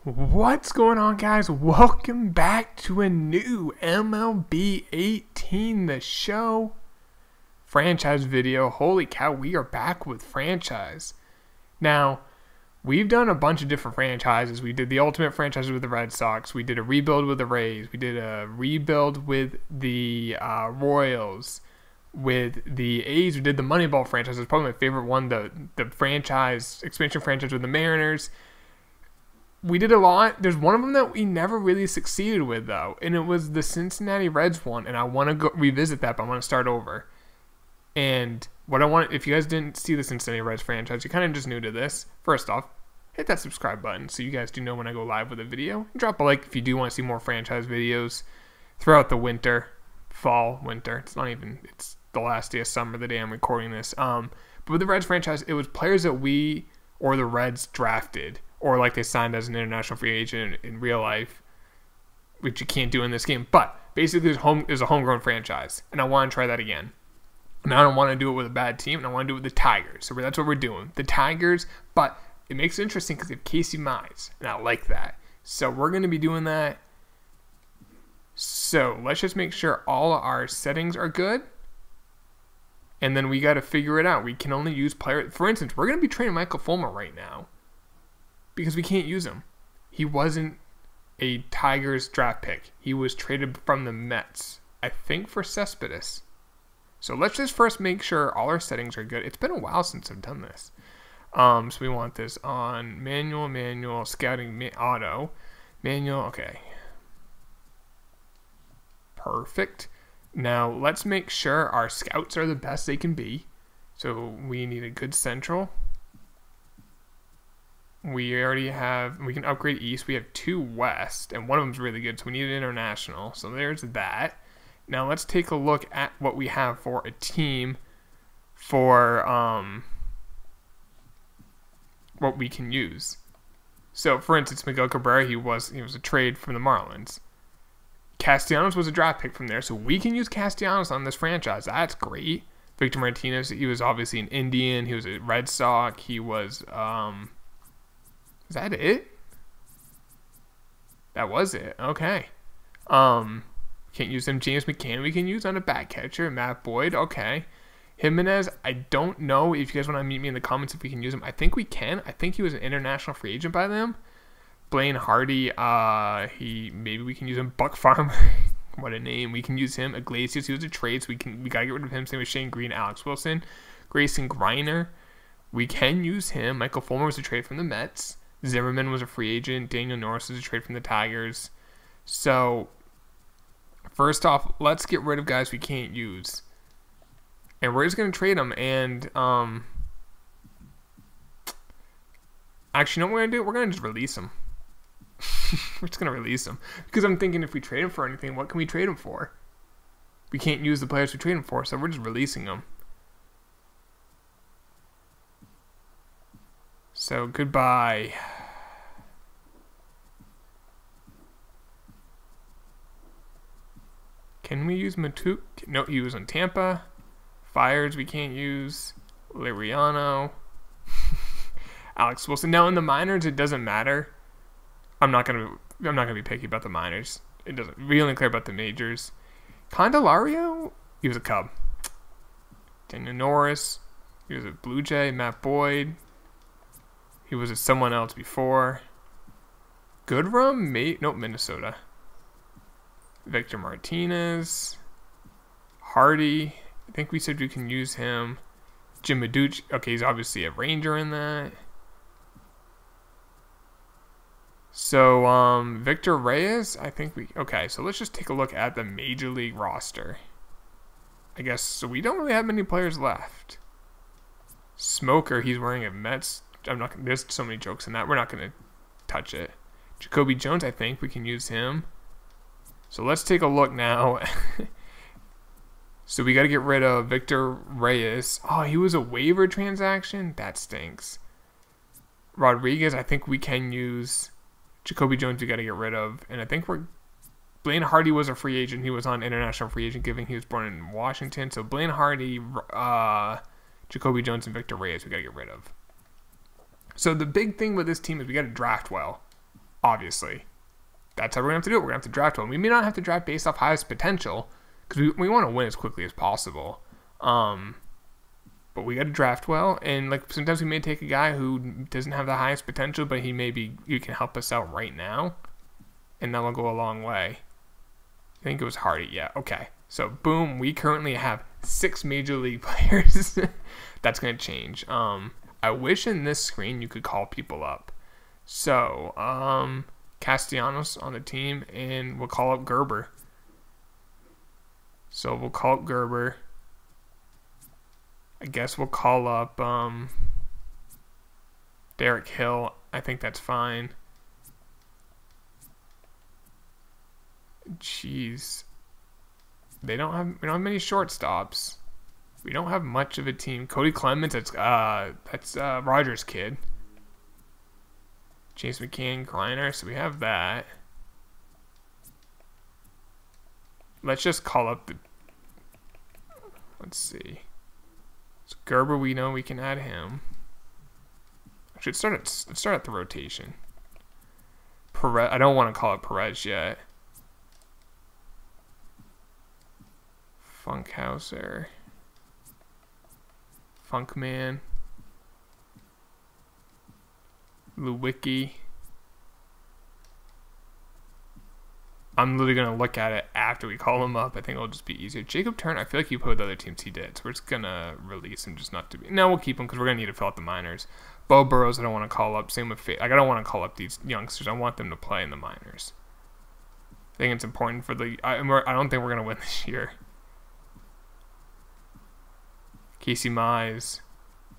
What's going on, guys? Welcome back to a new MLB 18 The Show franchise video. Holy cow, we are back with franchise. Now, we've done a bunch of different franchises. We did the Ultimate franchise with the Red Sox. We did a rebuild with the Rays. We did a rebuild with the Royals. With the A's, we did the Moneyball franchise. It's probably my favorite one, the franchise, expansion franchise with the Mariners. We did a lot. There's one of them that we never really succeeded with, though, and it was the Cincinnati Reds one, and I want to go revisit that, but I want to start over. And what I want, if you guys didn't see the Cincinnati Reds franchise, you're kind of just new to this. First off, hit that subscribe button so you guys do know when I go live with a video. Drop a like if you do want to see more franchise videos throughout the winter, fall, winter. It's the last day of summer, the day I'm recording this. But with the Reds franchise, it was players that we or the Reds drafted, or like they signed as an international free agent in real life, which you can't do in this game. But basically, it's a homegrown franchise, and I want to try that again. And I don't want to do it with a bad team, and I want to do it with the Tigers. So that's what we're doing, the Tigers. But it makes it interesting because they have Casey Mize, and I like that. So we're going to be doing that. So let's just make sure all our settings are good. And then we got to figure it out. We can only use players. For instance, we're going to be trading Michael Fulmer right now because we can't use him. He wasn't a Tigers draft pick. He was traded from the Mets, I think, for Cespedes. So let's just first make sure all our settings are good. It's been a while since I've done this. So we want this on manual, scouting, auto, manual. Okay. Perfect. Now, let's make sure our scouts are the best they can be. So we need a good central. We already have, we can upgrade east. We have 2 west, and one of them's really good, so we need an international. So there's that. Now let's take a look at what we have for a team for what we can use. So for instance, Miguel Cabrera, he was a trade from the Marlins. Castellanos was a draft pick from there, so we can use Castellanos on this franchise. That's great. Victor Martinez, he was obviously an Indian. He was a Red Sox. He was, is that it? That was it. Okay. Can't use him. James McCann we can use on a back catcher. Matt Boyd. Okay. Jimenez, I don't know if you guys want to meet me in the comments if we can use him. I think we can. I think he was an international free agent by them. Blaine Hardy, maybe we can use him. Buck Farmer, what a name. We can use him. Iglesias, he was a trade, so we gotta get rid of him. Same with Shane Green, Alex Wilson, Grayson Griner. We can use him. Michael Fulmer was a trade from the Mets. Zimmerman was a free agent. Daniel Norris was a trade from the Tigers. So, first off, let's get rid of guys we can't use. And we're just gonna trade them. And actually, you know what we're gonna do? We're gonna just release them. We're just going to release them. Because I'm thinking if we trade them for anything, what can we trade them for? We can't use the players we trade them for, so we're just releasing them. So, goodbye. Can we use Matuk? No, he was on Tampa. Fires we can't use. Liriano. Alex Wilson. Now, in the minors, it doesn't matter. I'm not gonna be picky about the minors. It doesn't. We only care about the majors. Candelario, he was a Cub. Daniel Norris, he was a Blue Jay. Matt Boyd, he was a someone else before. Goodrum, Minnesota. Victor Martinez, Hardy. I think we said we can use him. Jim Maduch. Okay, he's obviously a Ranger in that. So, Victor Reyes, okay, so let's just take a look at the Major League roster. I guess, so we don't really have many players left. Smoker, he's wearing a Mets, there's so many jokes in that, we're not going to touch it. Jacoby Jones, I think we can use him. So let's take a look now. So we got to get rid of Victor Reyes. Oh, he was a waiver transaction? That stinks. Rodriguez, I think we can use. Jacoby Jones we got to get rid of. And I think Blaine Hardy was a free agent. He was on international free agent given he was born in Washington. So Blaine Hardy, Jacoby Jones, and Victor Reyes we got to get rid of. So the big thing with this team is we got to draft well. obviously. That's how we're going to have to do it. We're going to have to draft well. We may not have to draft based off highest potential because we want to win as quickly as possible. But we got to draft well. And like sometimes we may take a guy who doesn't have the highest potential, but you can help us out right now. And that will go a long way. I think it was Hardy. Yeah, okay. So, boom, we currently have 6 Major League players. That's going to change. I wish in this screen you could call people up. So, Castellanos on the team, and we'll call up Gerber. So, we'll call up Gerber. I guess we'll call up Derek Hill. I think that's fine. Jeez. We don't have many shortstops. We don't have much of a team. Cody Clemens, that's Rogers' kid. Chase McCann, Greiner, so we have that. Let's just call up the... Let's see. So Gerber, we know we can add him. Actually, let's start at the rotation. Perez, I don't want to call it Perez yet. Funkhauser, Funkman, Lewicki. I'm literally going to look at it after we call him up. I think it'll just be easier. Jacob Turner, I feel like you put with other teams he did. So we're just going to release him just not to be. No, we'll keep him because we're going to need to fill out the minors. Bo Burrows, I don't want to call up. Same with I don't want to call up these youngsters. I want them to play in the minors. I think it's important for I don't think we're going to win this year. Casey Mize,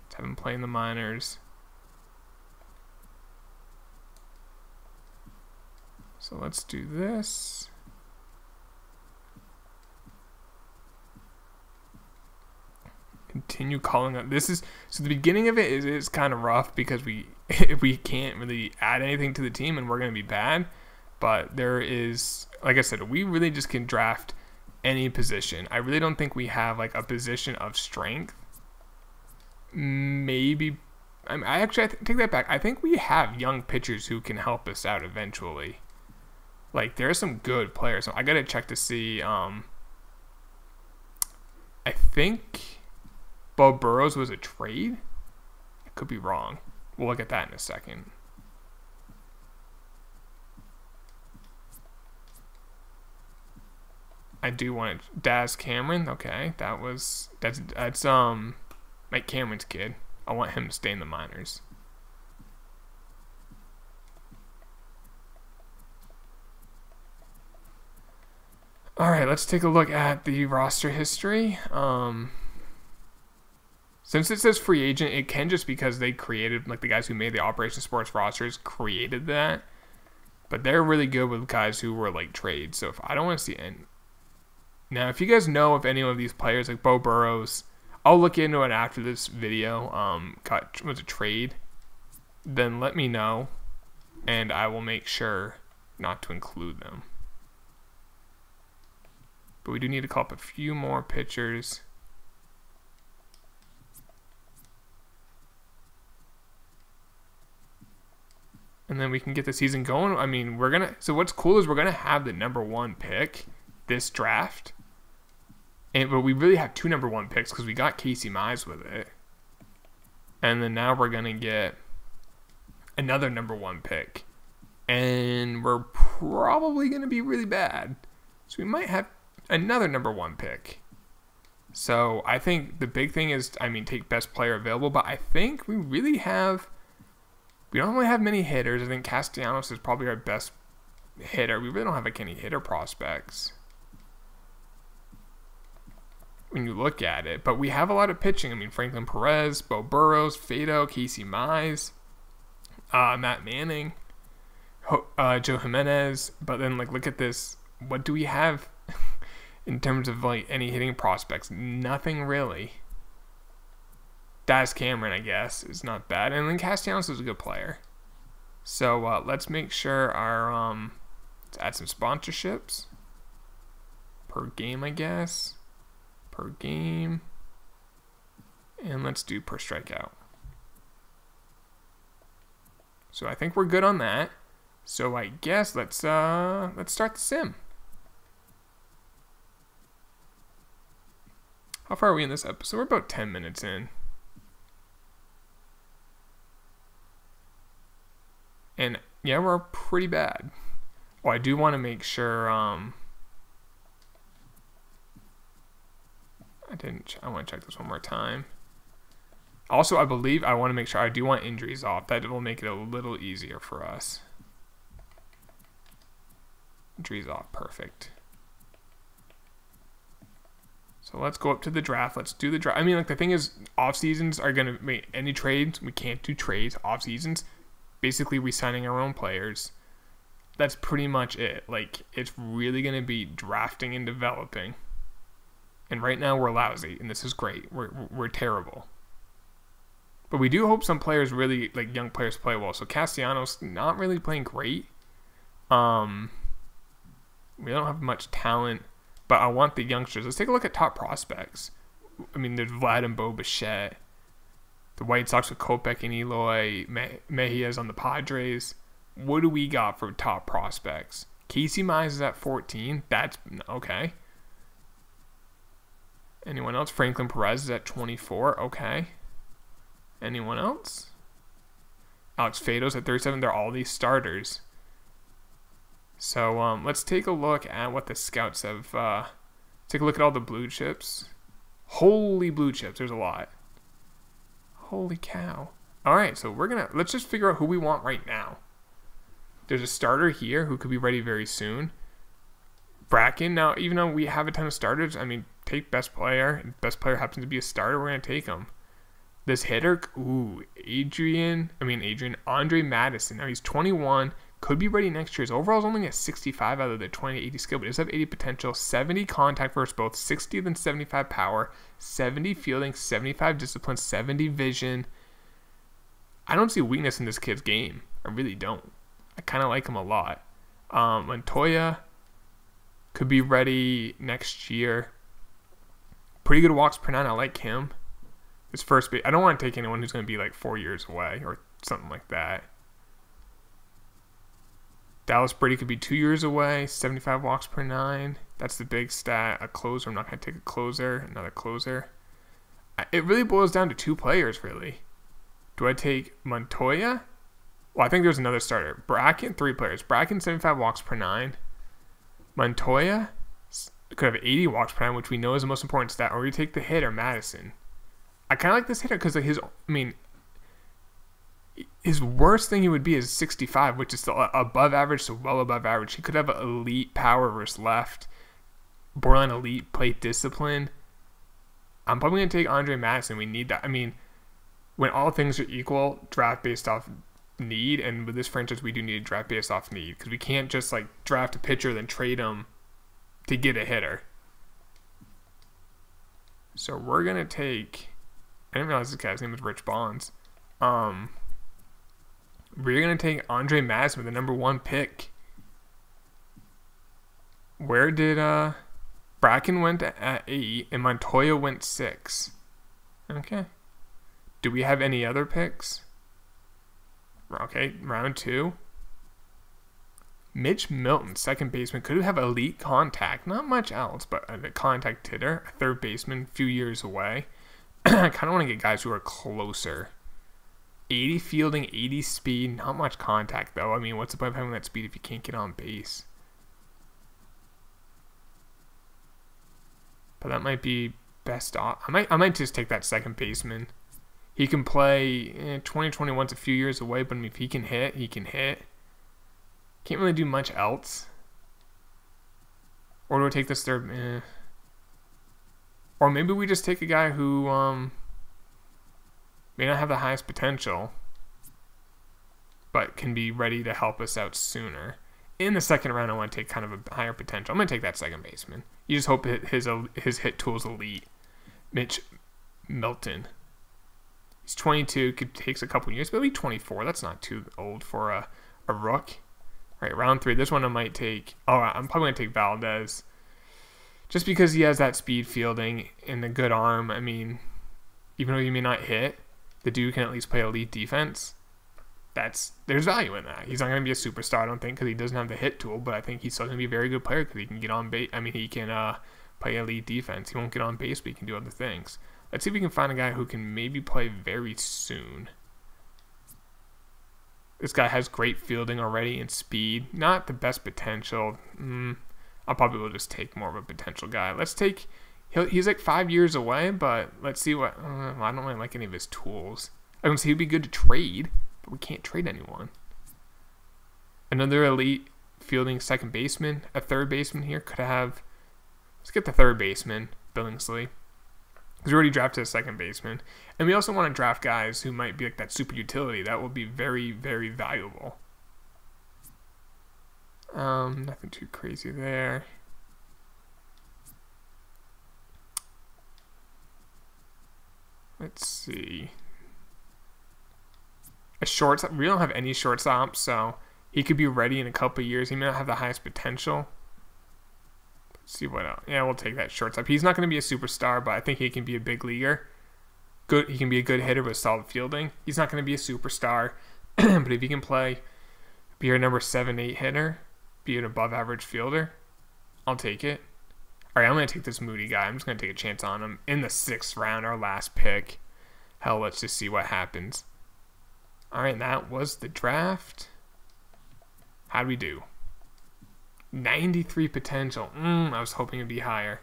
let's have him play in the minors. So let's do this. Continue calling up. So the beginning of it is kind of rough because we can't really add anything to the team and we're going to be bad. But there is, like I said, we really just can draft any position. I really don't think we have like a position of strength. Maybe I take that back. I think we have young pitchers who can help us out eventually. Like there are some good players. I gotta check to see. I think Bo Burrows was a trade. I could be wrong. We'll look at that in a second. I do want Daz Cameron. Okay, that's Mike Cameron's kid. I want him to stay in the minors. All right, let's take a look at the roster history. Since it says free agent, it can just because they created, like the guys who made the Operation Sports rosters created that. But they're really good with guys who were like trades. So if I don't want to see any. Now, if you guys know if any of these players, like Bo Burrows, I'll look into it after this video, was a trade, then let me know, and I will make sure not to include them. But we do need to call up a few more pitchers. And then we can get the season going. I mean, so what's cool is we're going to have the #1 pick this draft. But we really have 2 #1 picks because we got Casey Mize with it. And then now we're going to get another #1 pick. And we're probably going to be really bad. So we might have another #1 pick. So I think the big thing is, take best player available. But I think we don't really have many hitters. I think Castellanos is probably our best hitter. We really don't have any hitter prospects when you look at it, but we have a lot of pitching. Franklin Perez, Bo Burrows, Fado, Casey Mize, Matt Manning, Joe Jimenez. But then, look at this. What do we have in terms of any hitting prospects? Nothing really. Daz Cameron, I guess, is not bad, and then Castellanos is a good player. So let's make sure let's add some sponsorships per game, I guess. Per game, and let's do per strikeout. So I think we're good on that. So I guess let's start the sim. How far are we in this episode? We're about 10 minutes in. And yeah, we're pretty bad. Oh, I do want to make sure, I want to check this one more time. Also, I believe I want to make sure I do want injuries off. That will make it a little easier for us. Injuries off, perfect. So let's go up to the draft. Let's do the draft. I mean, like, the thing is, off seasons are going to make any trades. We can't do trades off seasons. Basically, we signing our own players. That's pretty much it. Like, it's really going to be drafting and developing. And right now we're lousy, and this is great. We're terrible. But we do hope some players really, like, young players play well. So Castellanos not really playing great. We don't have much talent, but I want the youngsters. Let's take a look at top prospects. I mean, there's Vlad and Bo Bichette. The White Sox with Kopech and Eloy. Mejia's on the Padres. What do we got for top prospects? Casey Mize is at 14. That's okay. Anyone else? Franklin Perez is at 24. Okay. Anyone else? Alex Faedo's at 37. They're all these starters. So let's take a look at what the scouts have. Take a look at all the blue chips. Holy blue chips. There's a lot. Holy cow. All right, so let's just figure out who we want right now. There's a starter here who could be ready very soon. Bracken, now, even though we have a ton of starters, I mean, take best player. Best player happens to be a starter, we're going to take him. This hitter, ooh, Andre Madison. Now, he's 21, could be ready next year. His overall is only at 65 out of the 20-80 skill, but does have 80 potential, 70 contact versus both, 60 and 75 power, 70 fielding, 75 discipline, 70 vision. I don't see weakness in this kid's game. I really don't. I kind of like him a lot. Montoya could be ready next year. Pretty good walks per 9. I like him. His first base. I don't want to take anyone who's going to be like 4 years away or something like that. Dallas Brady could be 2 years away. 75 walks per 9. That's the big stat. A closer. I'm not going to take a closer. Another closer. It really boils down to two players, really. Do I take Montoya? Well, I think there's another starter. Bracken, 3 players. Bracken, 75 walks per 9. Montoya could have 80 walks per 9, which we know is the most important stat. Or we take the hitter, Madison. I kind of like this hitter because his worst thing he would be is 65, which is still above average, so well above average. He could have elite power versus left, borderline elite plate discipline. I'm probably going to take Andre Madison. We need that. I mean, when all things are equal, draft based off need, and with this franchise, we do need to draft based off need because we can't just like draft a pitcher then trade him to get a hitter. So we're going to take... I didn't realize this guy's name was Rich Bonds. We're going to take Andre Madison with the number 1 pick. Where did Bracken went at 8 and Montoya went 6? Okay. Do we have any other picks? Okay, round 2. Mitch Milton, second baseman, could have elite contact. Not much else, but a contact hitter. A third baseman, a few years away. I kind of want to get guys who are closer. 80 fielding, 80 speed. Not much contact, though. I mean, what's the point of having that speed if you can't get on base? But that might be best off. I might just take that second baseman. He can play. 2021's a few years away, but if he can hit, he can hit. Can't really do much else. Or do I take this third? Or maybe we just take a guy who may not have the highest potential, but can be ready to help us out sooner. In the second round, I want to take kind of a higher potential. I'm going to take that second baseman. You just hope his hit tool's elite. Mitch Milton. He's 22. Takes a couple years, but he'll be 24. That's not too old for a rook. All right, round 3. This one I might take. Oh, I'm probably going to take Valdez. Just because he has that speed fielding and a good arm. I mean, even though he may not hit, the dude can at least play elite defense. there's value in that. He's not going to be a superstar, I don't think, because he doesn't have the hit tool, but I think he's still going to be a very good player because he can get on base. I mean, he can play elite defense. He won't get on base, but he can do other things. Let's see if we can find a guy who can maybe play very soon. This guy has great fielding already and speed. Not the best potential. I'll probably will just take more of a potential guy. Let's take... He's like 5 years away, but let's see what... I don't really like any of his tools. I don't see he'd be good to trade, but we can't trade anyone. Another elite fielding second baseman. A third baseman here. Could have... Let's get the third baseman, Billingsley. Because we already drafted a second baseman. And we also want to draft guys who might be like that super utility. That will be very, very valuable. Nothing too crazy there. Let's see. A shortstop. We don't have any shortstops, so he could be ready in a couple of years. He may not have the highest potential. Let's see what else. Yeah, we'll take that shortstop. He's not going to be a superstar, but I think he can be a big leaguer. Good. He can be a good hitter with solid fielding. He's not going to be a superstar, but if he can play, be your number 7, 8 hitter, be an above average fielder, I'll take it. All right, I'm going to take this Moody guy. I'm just going to take a chance on him in the 6th round, our last pick. Hell, let's just see what happens. All right, that was the draft. How'd we do? 93 potential. I was hoping it'd be higher.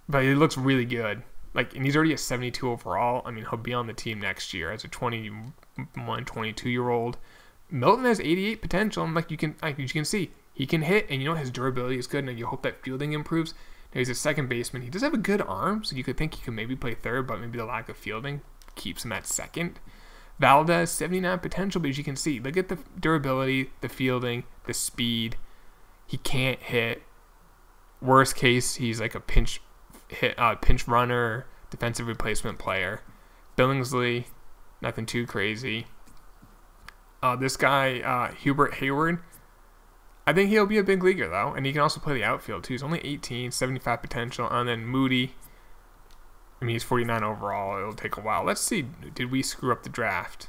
But it looks really good. And he's already a 72 overall. I mean, he'll be on the team next year as a 21, 22-year-old. Milton has 88 potential. And you can see, he can hit, and his durability is good, and you hope that fielding improves. Now, he's a second baseman. He does have a good arm, so you could think he could maybe play third, but maybe the lack of fielding keeps him at second. Valdez, 79 potential, but as you can see, look at the durability, the fielding, the speed. He can't hit. Worst case, he's like a pinch runner, defensive replacement player. Billingsley, nothing too crazy. This guy, Hubert Hayward, I think he'll be a big leaguer, though, and he can also play the outfield, too. He's only 18, 75 potential, and then Moody, I mean, he's 49 overall. It'll take a while. Let's see. Did we screw up the draft?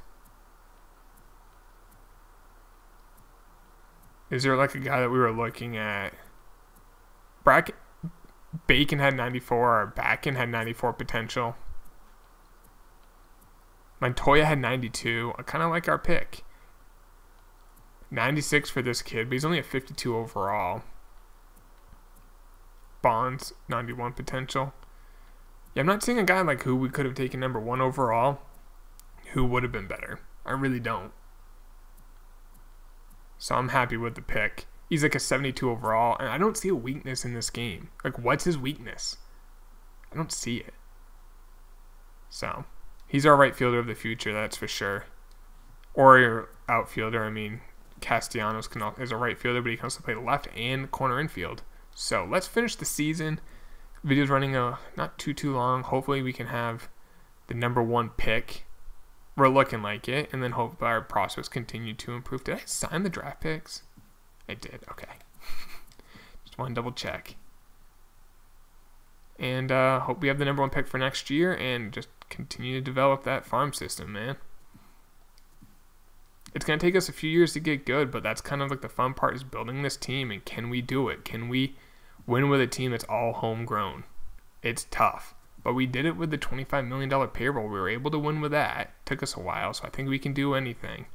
Is there like a guy that we were looking at? Bacon had 94, or Backen had 94 potential. Montoya had 92. I kind of like our pick. 96 for this kid, but he's only a 52 overall. Bonds, 91 potential. Yeah, I'm not seeing a guy like who we could have taken number 1 overall who would have been better. I really don't. So I'm happy with the pick. He's like a 72 overall, and I don't see a weakness in this game. Like, what's his weakness? I don't see it. So, he's our right fielder of the future, that's for sure. Or your outfielder. I mean, Castellanos is a right fielder, but he can also play left and corner infield. So, let's finish the season. Video's running not too long. Hopefully we can have the number 1 pick. We're looking like it, and then hope our prospects continue to improve. Did I sign the draft picks? I did. Okay. Just want to double check. And hope we have the number 1 pick for next year, and just continue to develop that farm system, man. It's going to take us a few years to get good, but that's kind of like the fun part, is building this team, and can we do it? Can we win with a team that's all homegrown? It's tough, but we did it with the $25 million payroll. We were able to win with that. It took us a while, so I think we can do anything.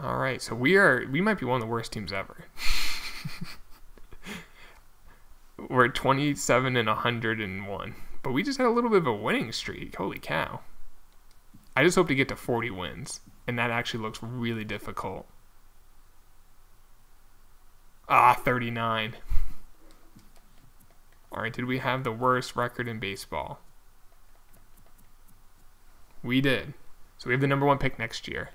All right, so we might be one of the worst teams ever. We're 27 and 101, but we just had a little bit of a winning streak. Holy cow. I just hope to get to 40 wins, and that actually looks really difficult. 39. All right, did we have the worst record in baseball? We did. So we have the number 1 pick next year.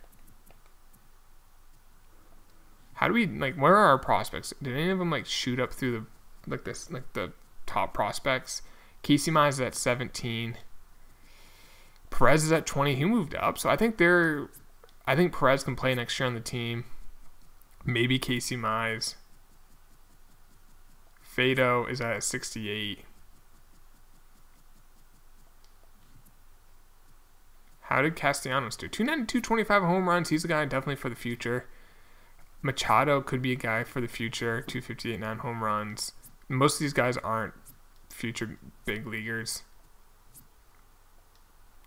How do we, where are our prospects? Did any of them, shoot up through the top prospects? Casey Mize is at 17. Perez is at 20. He moved up, so I think Perez can play next year on the team. Maybe Casey Mize. Fado is at 68. How did Castellanos do? 292, 25 home runs. He's a guy definitely for the future. Machado could be a guy for the future. 258, 9 home runs. Most of these guys aren't future big leaguers.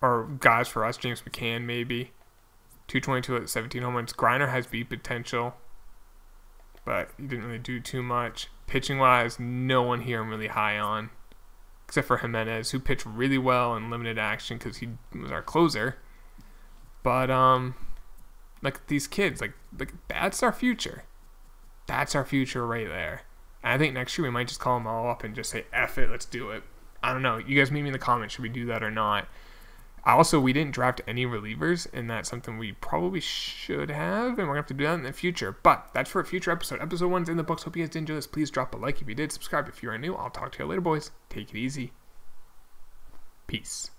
Or guys for us. James McCann, maybe. 222 at 17 home runs. Griner has beat potential, but he didn't really do too much. Pitching-wise, no one here I'm really high on, except for Jimenez, who pitched really well in limited action because he was our closer. But, like, these kids, like that's our future. That's our future right there. And I think next year we might just call them all up and just say, F it, let's do it. I don't know. You guys meet me in the comments. Should we do that or not? Also, we didn't draft any relievers, and that's something we probably should have, and we're going to have to do that in the future. But that's for a future episode. Episode 1's in the books. Hope you guys did enjoy this. Please drop a like if you did. Subscribe if you are new. I'll talk to you later, boys. Take it easy. Peace.